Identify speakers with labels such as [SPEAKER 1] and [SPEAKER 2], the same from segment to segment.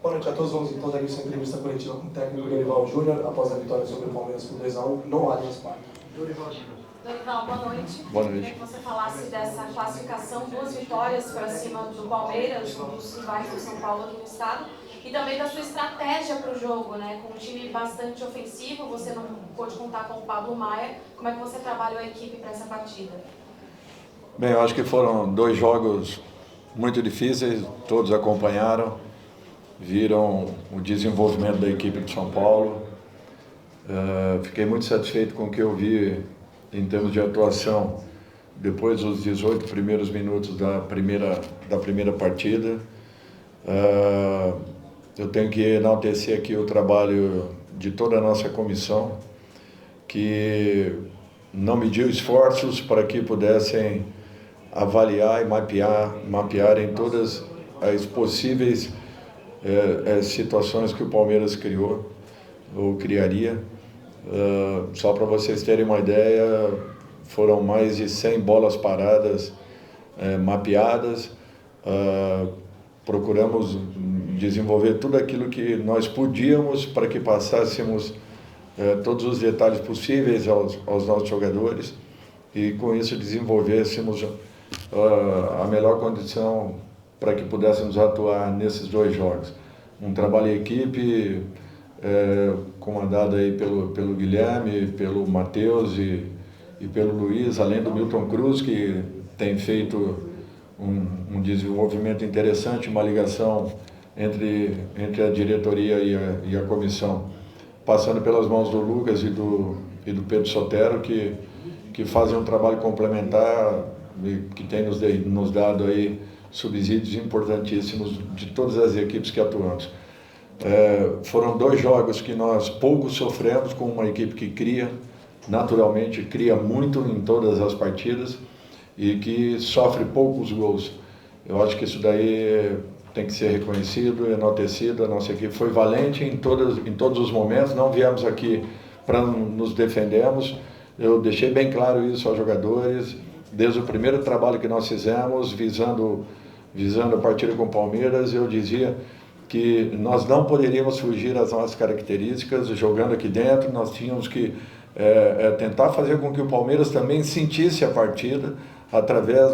[SPEAKER 1] Boa noite a todos. Vamos então dar início à entrevista coletiva com o técnico Dorival Júnior após a vitória sobre o Palmeiras por 2-1 no Allianz Parque.
[SPEAKER 2] Dorival, boa noite.
[SPEAKER 3] Boa noite.
[SPEAKER 2] Queria que você falasse dessa classificação, 2 vitórias para cima do Palmeiras, um dos rivais do São Paulo aqui no estado, e também da sua estratégia para o jogo, né? Com um time bastante ofensivo, você não pôde contar com o Pablo Maia. Como é que você trabalhou a equipe para essa partida?
[SPEAKER 3] Bem, eu acho que foram 2 jogos muito difíceis, todos acompanharam, viram o desenvolvimento da equipe de São Paulo. Fiquei muito satisfeito com o que eu vi em termos de atuação depois dos 18 primeiros minutos da primeira partida. Eu tenho que enaltecer aqui o trabalho de toda a nossa comissão, que não mediu esforços para que pudessem avaliar e mapearem todas as possíveis situações que o Palmeiras criou ou criaria. Só para vocês terem uma ideia, foram mais de 100 bolas paradas mapeadas. Procuramos desenvolver tudo aquilo que nós podíamos para que passássemos todos os detalhes possíveis aos nossos jogadores e com isso desenvolvêssemos a melhor condição para que pudéssemos atuar nesses 2 jogos. Um trabalho em equipe comandado aí pelo Guilherme, pelo Matheus e pelo Luiz, além do Milton Cruz, que tem feito um desenvolvimento interessante, uma ligação entre a diretoria e a comissão, passando pelas mãos do Lucas e do Pedro Sotero, que fazem um trabalho complementar e que tem nos dado aí subsídios importantíssimos de todas as equipes que atuamos. Foram 2 jogos que nós pouco sofremos com uma equipe que naturalmente cria muito em todas as partidas e que sofre poucos gols. Eu acho que isso daí tem que ser reconhecido, enaltecido. A nossa equipe foi valente em todos os momentos, não viemos aqui para nos defendermos. Eu deixei bem claro isso aos jogadores, desde o primeiro trabalho que nós fizemos, visando a partida com o Palmeiras. Eu dizia que nós não poderíamos fugir das nossas características, jogando aqui dentro, nós tínhamos que tentar fazer com que o Palmeiras também sentisse a partida através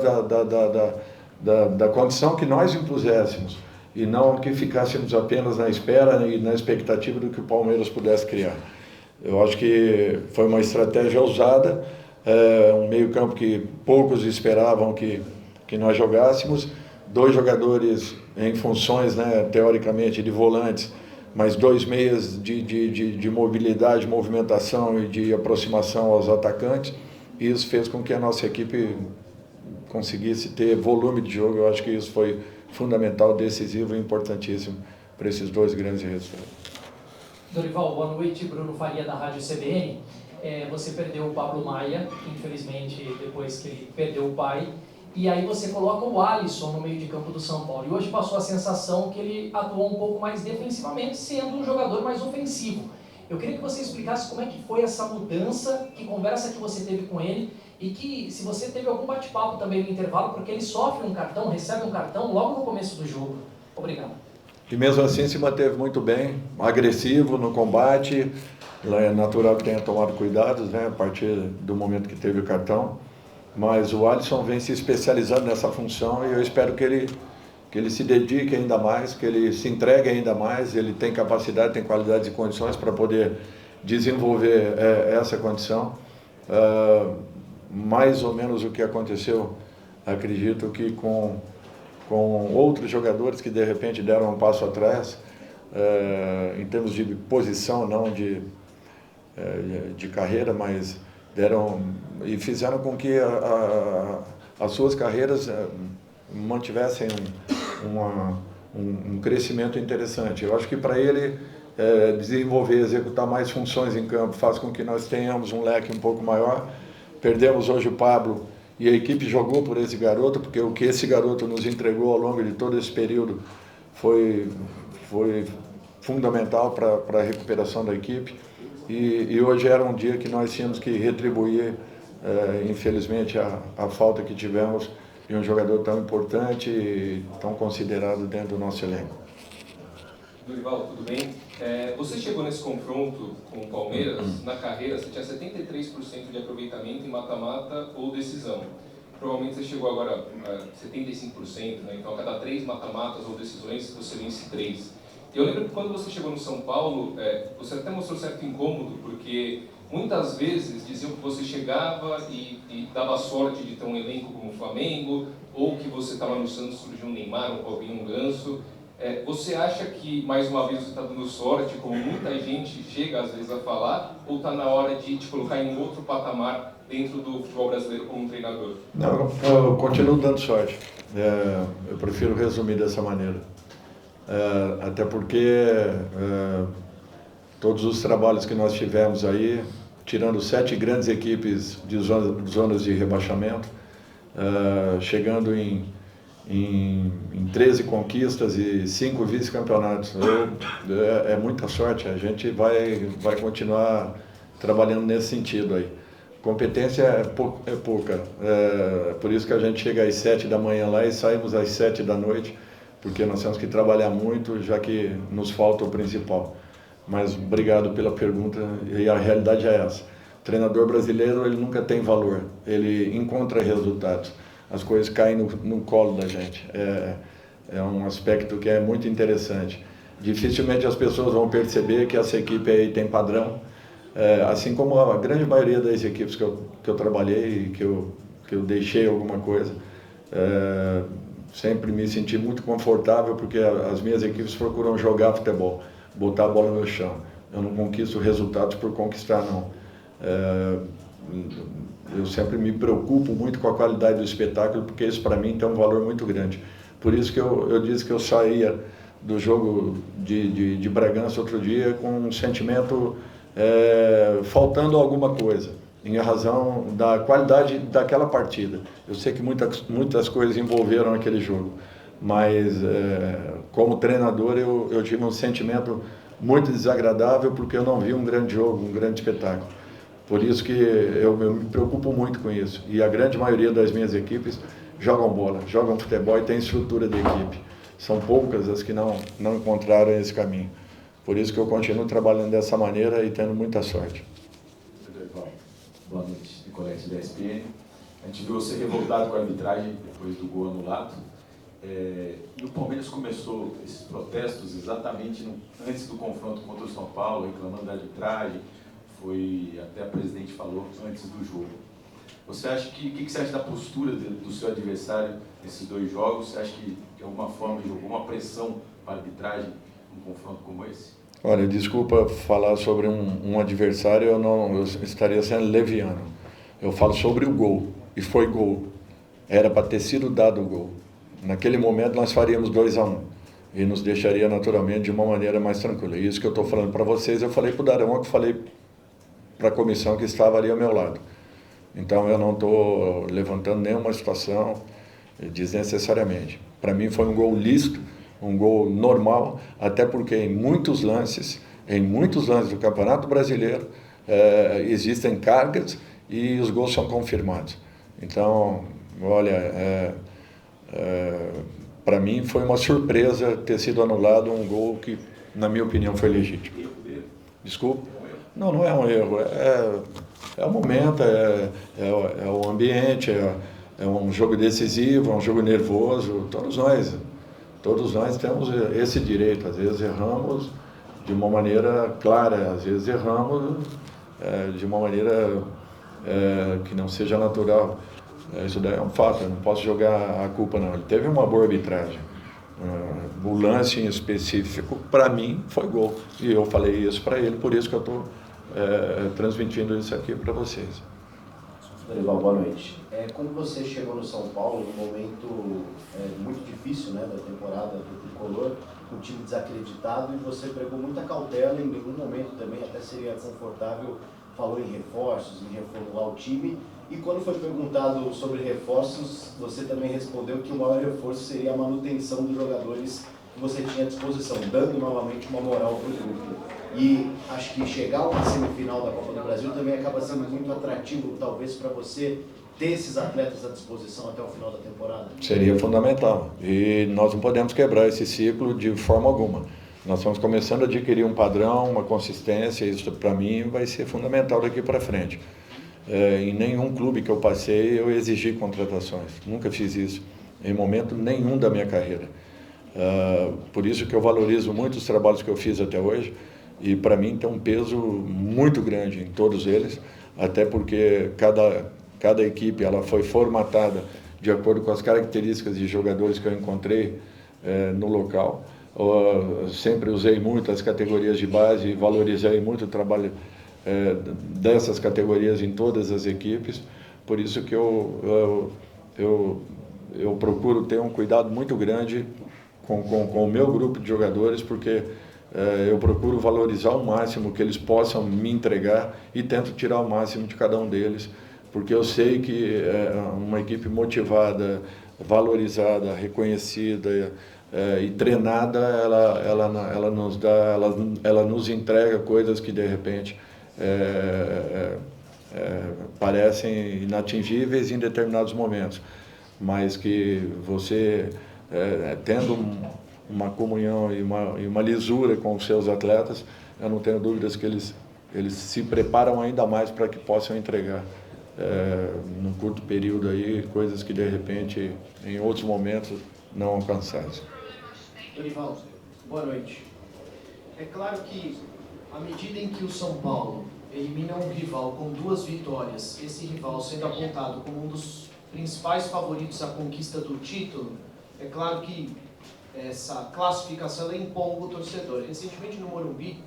[SPEAKER 3] da condição que nós impuséssemos e não que ficássemos apenas na espera e na expectativa do que o Palmeiras pudesse criar. Eu acho que foi uma estratégia ousada, um meio-campo que poucos esperavam que nós jogássemos, 2 jogadores em funções, teoricamente, de volantes, mas 2 meias de mobilidade, movimentação e de aproximação aos atacantes. E isso fez com que a nossa equipe conseguisse ter volume de jogo. Eu acho que isso foi fundamental, decisivo e importantíssimo para esses 2 grandes resultados.
[SPEAKER 4] Dorival, boa noite. Bruno Faria, da Rádio CBN. Você perdeu o Pablo Maia, infelizmente, depois que ele perdeu o pai. E aí você coloca o Alisson no meio de campo do São Paulo. E hoje passou a sensação que ele atuou um pouco mais defensivamente, sendo um jogador mais ofensivo. Eu queria que você explicasse como é que foi essa mudança, que conversa que você teve com ele, e que se você teve algum bate-papo também no intervalo, porque ele sofre um cartão, recebe um cartão logo no começo do jogo. Obrigado.
[SPEAKER 3] E mesmo assim se manteve muito bem, agressivo no combate. É natural que tenha tomado cuidados, a partir do momento que teve o cartão. Mas o Alisson vem se especializando nessa função e eu espero que ele se dedique ainda mais, que ele se entregue ainda mais. Ele tem capacidade, tem qualidades e condições para poder desenvolver essa condição. Mais ou menos o que aconteceu, acredito que com outros jogadores que de repente deram um passo atrás, em termos de posição, não de carreira, mas deram e fizeram com que as suas carreiras mantivessem um crescimento interessante. Eu acho que para ele desenvolver, executar mais funções em campo faz com que nós tenhamos um leque um pouco maior. Perdemos hoje o Pablo e a equipe jogou por esse garoto, porque o que esse garoto nos entregou ao longo de todo esse período foi fundamental para a recuperação da equipe. E hoje era um dia que nós tínhamos que retribuir, infelizmente, a falta que tivemos de um jogador tão importante e tão considerado dentro do nosso elenco.
[SPEAKER 5] Dorival, tudo bem? Você chegou nesse confronto com o Palmeiras, na carreira você tinha 73% de aproveitamento em mata-mata ou decisão. Provavelmente você chegou agora a 75%, né? Então a cada 3 mata-matas ou decisões você vence 3. Eu lembro que quando você chegou no São Paulo, você até mostrou certo incômodo, porque muitas vezes diziam que você chegava e dava sorte de ter um elenco como o Flamengo, ou que você estava no Santos, surgiu um Neymar, um Robinho, um Ganso. Você acha que, mais uma vez, você está dando sorte, como muita gente chega às vezes a falar, ou está na hora de te colocar em um outro patamar dentro do futebol brasileiro como treinador?
[SPEAKER 3] Não, eu continuo dando sorte. Eu prefiro resumir dessa maneira. Até porque todos os trabalhos que nós tivemos aí, tirando 7 grandes equipes de zonas de rebaixamento, chegando em 13 conquistas e 5 vice-campeonatos. É muita sorte, a gente vai continuar trabalhando nesse sentido aí. Competência é pouca, por isso que a gente chega às 7 da manhã lá e saímos às 7 da noite, porque nós temos que trabalhar muito, já que nos falta o principal. Mas obrigado pela pergunta, e a realidade é essa. O treinador brasileiro, ele nunca tem valor, ele encontra resultados. As coisas caem no colo da gente. É um aspecto que é muito interessante. Dificilmente as pessoas vão perceber que essa equipe aí tem padrão, assim como a grande maioria das equipes que eu trabalhei e que eu deixei alguma coisa. Sempre me senti muito confortável, porque as minhas equipes procuram jogar futebol, botar a bola no chão. Eu não conquisto resultados por conquistar, não. Eu sempre me preocupo muito com a qualidade do espetáculo, porque isso para mim tem um valor muito grande. Por isso que eu disse que eu saía do jogo de Bragança outro dia com um sentimento faltando alguma coisa, em razão da qualidade daquela partida. Eu sei que muitas coisas envolveram aquele jogo, mas como treinador eu tive um sentimento muito desagradável, porque eu não vi um grande jogo, um grande espetáculo. Por isso que eu me preocupo muito com isso. E a grande maioria das minhas equipes jogam bola, jogam futebol e tem estrutura de equipe. São poucas as que não encontraram esse caminho. Por isso que eu continuo trabalhando dessa maneira e tendo muita sorte.
[SPEAKER 6] Boa noite, Nicolete da ESPN. A gente viu você revoltado com a arbitragem depois do gol anulado. E o Palmeiras começou esses protestos exatamente antes do confronto contra o São Paulo, reclamando da arbitragem. Até a presidente falou antes do jogo. Você acha que você acha da postura do seu adversário nesses 2 jogos? Você acha que de alguma forma jogou uma pressão para a arbitragem num confronto como esse?
[SPEAKER 3] Olha, desculpa falar sobre um adversário, eu estaria sendo leviano. Eu falo sobre o gol, e foi gol. Era para ter sido dado o gol. Naquele momento nós faríamos 2-1 e nos deixaria naturalmente de uma maneira mais tranquila. E isso que eu estou falando para vocês, eu falei para o Darão, eu falei para a comissão que estava ali ao meu lado. Então eu não estou levantando nenhuma situação desnecessariamente. Para mim foi um gol lícito, um gol normal, até porque em muitos lances do Campeonato Brasileiro existem cargas e os gols são confirmados. Então, olha, para mim foi uma surpresa ter sido anulado um gol que, na minha opinião, foi legítimo. Desculpa? Não é um erro, é o momento, é o ambiente, é um jogo decisivo, é um jogo nervoso. Todos nós temos esse direito. Às vezes erramos de uma maneira clara, às vezes erramos de uma maneira que não seja natural. Isso daí é um fato, eu não posso jogar a culpa não. Ele teve uma boa arbitragem. O lance em específico, para mim, foi gol. E eu falei isso para ele, por isso que eu estou transmitindo isso aqui para vocês.
[SPEAKER 7] Dorival, boa noite. Quando você chegou no São Paulo, num momento muito difícil, né, da temporada do Tricolor, com o time desacreditado, e você pregou muita cautela, em nenhum momento também até seria confortável, falou em reforços, em reformular o time. E quando foi perguntado sobre reforços, você também respondeu que o maior reforço seria a manutenção dos jogadores que você tinha à disposição, dando novamente uma moral para o grupo. E acho que chegar a uma semifinal da Copa do Brasil também acaba sendo muito atrativo, talvez, para você ter esses atletas à disposição até o final da temporada.
[SPEAKER 3] Seria fundamental. E nós não podemos quebrar esse ciclo de forma alguma. Nós estamos começando a adquirir um padrão, uma consistência, isso para mim vai ser fundamental daqui para frente. Em nenhum clube que eu passei eu exigi contratações, nunca fiz isso, em momento nenhum da minha carreira. Por isso que eu valorizo muito os trabalhos que eu fiz até hoje, e para mim tem um peso muito grande em todos eles, até porque cada equipe ela foi formatada de acordo com as características de jogadores que eu encontrei no local. Eu sempre usei muito as categorias de base e valorizei muito o trabalho dessas categorias em todas as equipes, por isso que eu procuro ter um cuidado muito grande com o meu grupo de jogadores, porque eu procuro valorizar ao máximo que eles possam me entregar e tento tirar o máximo de cada um deles, porque eu sei que uma equipe motivada, valorizada, reconhecida e treinada, ela nos entrega coisas que de repente parecem inatingíveis em determinados momentos, mas que você tendo uma comunhão e uma lisura com os seus atletas, eu não tenho dúvidas que eles se preparam ainda mais para que possam entregar num curto período aí coisas que de repente em outros momentos não alcançassem.
[SPEAKER 7] Dorival, boa noite. É claro que à medida em que o São Paulo elimina um rival com 2 vitórias, esse rival sendo apontado como um dos principais favoritos à conquista do título, é claro que essa classificação ela empolga o torcedor. Recentemente no Morumbi,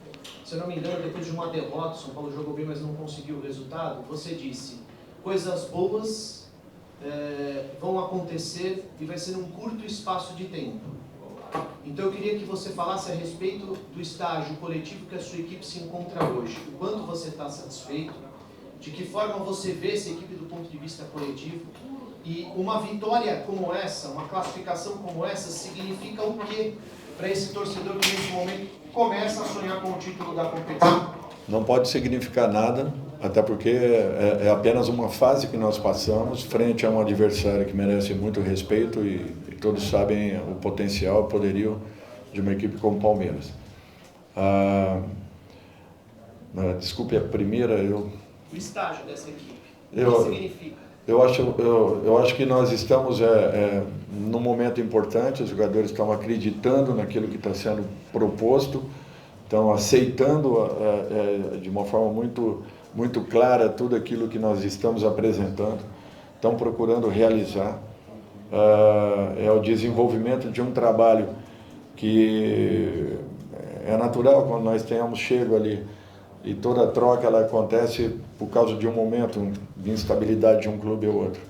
[SPEAKER 7] se eu não me engano, depois de uma derrota, o São Paulo jogou bem, mas não conseguiu o resultado, você disse, coisas boas vão acontecer e vai ser num curto espaço de tempo. Então eu queria que você falasse a respeito do estágio coletivo que a sua equipe se encontra hoje. O quanto você está satisfeito, de que forma você vê essa equipe do ponto de vista coletivo, e uma vitória como essa, uma classificação como essa, significa o quê para esse torcedor que nesse momento começa a sonhar com o título da competição?
[SPEAKER 3] Não pode significar nada, até porque é apenas uma fase que nós passamos frente a um adversário que merece muito respeito e todos sabem o potencial, o poderio de uma equipe como o Palmeiras. Desculpe, a primeira...
[SPEAKER 7] O estágio dessa equipe, o que significa?
[SPEAKER 3] Eu acho que nós estamos num momento importante, os jogadores estão acreditando naquilo que está sendo proposto, estão aceitando de uma forma muito clara tudo aquilo que nós estamos apresentando, estão procurando realizar. É o desenvolvimento de um trabalho que é natural quando nós tenhamos chego ali, e toda a troca ela acontece por causa de um momento de instabilidade de um clube ou outro.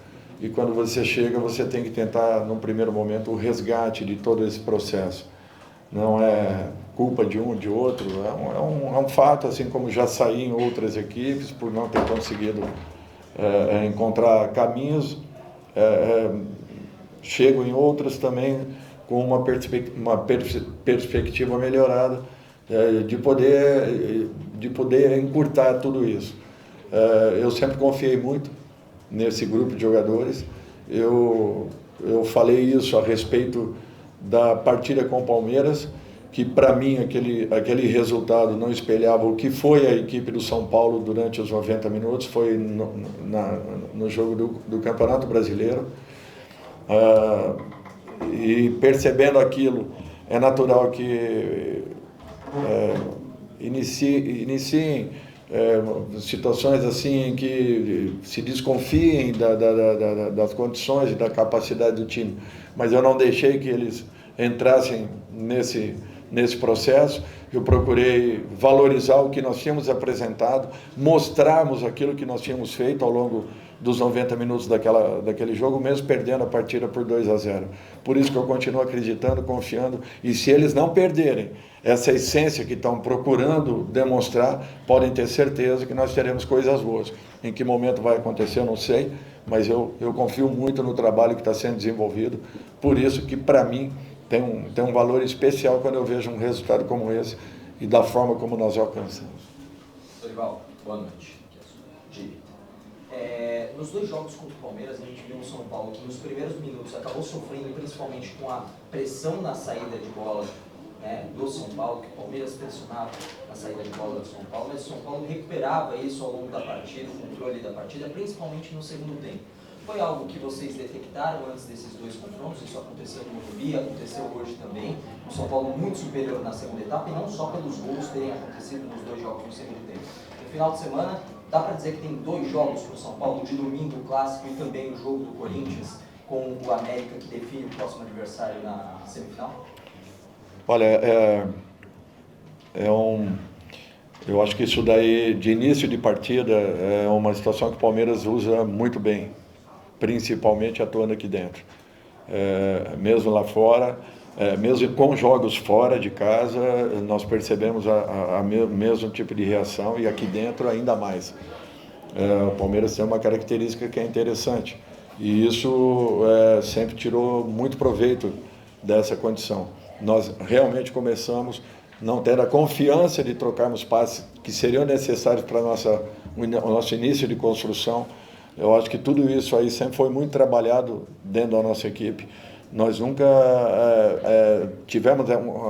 [SPEAKER 3] E quando você chega, você tem que tentar, num primeiro momento, o resgate de todo esse processo. Não é culpa de um ou de outro, é um fato, assim como já saí em outras equipes, por não ter conseguido encontrar caminhos, chego em outras também com uma perspectiva melhorada, de poder encurtar tudo isso. Eu sempre confiei muito nesse grupo de jogadores. Eu falei isso a respeito da partida com o Palmeiras, que para mim aquele resultado não espelhava o que foi a equipe do São Paulo durante os 90 minutos, foi no jogo do Campeonato Brasileiro. E percebendo aquilo, é natural que iniciem situações assim em que se desconfiem das condições e da capacidade do time, mas eu não deixei que eles entrassem nesse processo. Eu procurei valorizar o que nós tínhamos apresentado, mostrarmos aquilo que nós tínhamos feito ao longo dos 90 minutos daquele jogo, mesmo perdendo a partida por 2-0. Por isso que eu continuo acreditando, confiando, e se eles não perderem essa essência que estão procurando demonstrar, podem ter certeza que nós teremos coisas boas. Em que momento vai acontecer, eu não sei, mas eu confio muito no trabalho que está sendo desenvolvido. Por isso que, para mim, tem um valor especial quando eu vejo um resultado como esse e da forma como nós alcançamos.
[SPEAKER 8] Dorival, boa noite. Nos 2 jogos contra o Palmeiras, a gente viu um São Paulo que nos primeiros minutos acabou sofrendo principalmente com a pressão na saída de bola né, do São Paulo, que o Palmeiras pressionava na saída de bola do São Paulo, mas o São Paulo recuperava isso ao longo da partida, o controle da partida, principalmente no segundo tempo. Foi algo que vocês detectaram antes desses dois confrontos? Isso aconteceu no Morumbi, aconteceu hoje também. O São Paulo muito superior na segunda etapa, e não só pelos gols terem acontecido nos dois jogos no segundo tempo. No final de semana, dá para dizer que tem dois jogos para o São Paulo, de domingo, o clássico, e também o jogo do Corinthians com o América, que define o próximo adversário na semifinal?
[SPEAKER 3] Olha, eu acho que isso daí, de início de partida, é uma situação que o Palmeiras usa muito bem, principalmente atuando aqui dentro. Mesmo lá fora, mesmo com jogos fora de casa, nós percebemos o mesmo tipo de reação, e aqui dentro ainda mais. O Palmeiras tem uma característica que é interessante, e isso sempre tirou muito proveito dessa condição. Nós realmente começamos não tendo a confiança de trocarmos passes que seriam necessários para o nosso início de construção. Eu acho que tudo isso aí sempre foi muito trabalhado dentro da nossa equipe. Nós nunca tivemos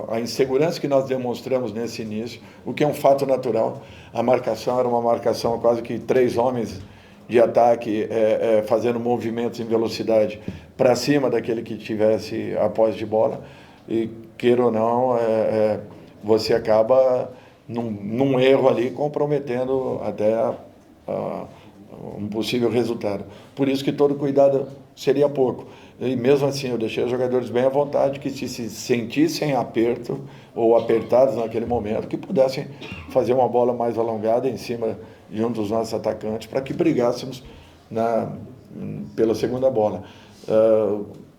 [SPEAKER 3] a insegurança que nós demonstramos nesse início, o que é um fato natural. A marcação era uma marcação quase que 3 homens de ataque, fazendo movimentos em velocidade para cima daquele que tivesse a posse de bola. E, queira ou não, você acaba num erro ali comprometendo até um possível resultado. Por isso que todo cuidado seria pouco. E mesmo assim eu deixei os jogadores bem à vontade, que se sentissem aperto ou apertados naquele momento, que pudessem fazer uma bola mais alongada em cima de um dos nossos atacantes, para que brigássemos pela segunda bola.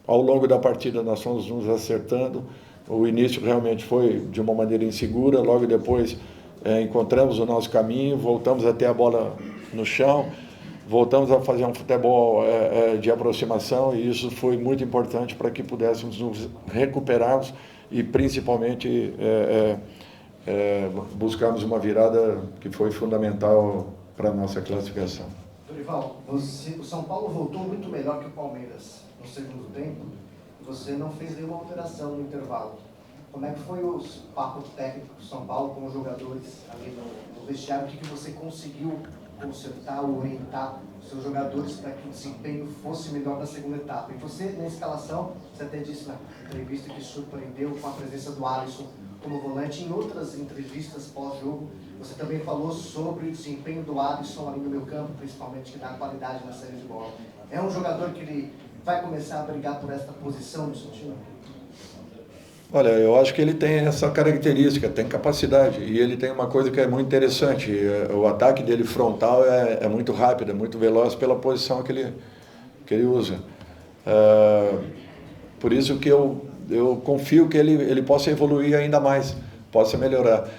[SPEAKER 3] Ao longo da partida nós fomos nos acertando. O início realmente foi de uma maneira insegura, logo depois encontramos o nosso caminho, voltamos a ter a bola no chão, voltamos a fazer um futebol de aproximação, e isso foi muito importante para que pudéssemos nos recuperarmos e principalmente buscarmos uma virada que foi fundamental para a nossa classificação.
[SPEAKER 7] Dorival, o São Paulo voltou muito melhor que o Palmeiras no segundo tempo, e você não fez nenhuma alteração no intervalo. Como é que foi o papo técnico do São Paulo com os jogadores ali no vestiário? O que você conseguiu consertar, orientar os seus jogadores para que o desempenho fosse melhor na segunda etapa? E você, na escalação, você até disse na entrevista que surpreendeu com a presença do Alisson como volante. Em outras entrevistas pós-jogo, você também falou sobre o desempenho do Alisson ali no meio campo, principalmente, que dá qualidade na saída de bola. É um jogador que ele vai começar a brigar por esta posição no seu time?
[SPEAKER 3] Olha, eu acho que ele tem essa característica, tem capacidade, e ele tem uma coisa que é muito interessante: o ataque dele frontal é muito rápido, é muito veloz pela posição que ele usa. Por isso que eu confio que ele possa evoluir ainda mais, possa melhorar.